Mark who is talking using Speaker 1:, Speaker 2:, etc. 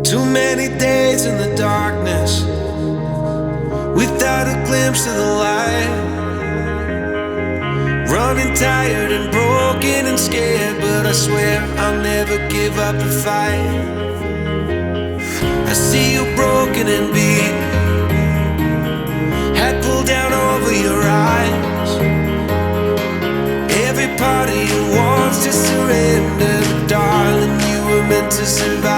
Speaker 1: Too many days in the darkness without a glimpse of the light. Running tired and broken and scared, but I swear I'll never give up the fight. I see you broken and beat, head pulled down over your eyes. Every part of you wants to surrender, but darling, you were meant to survive.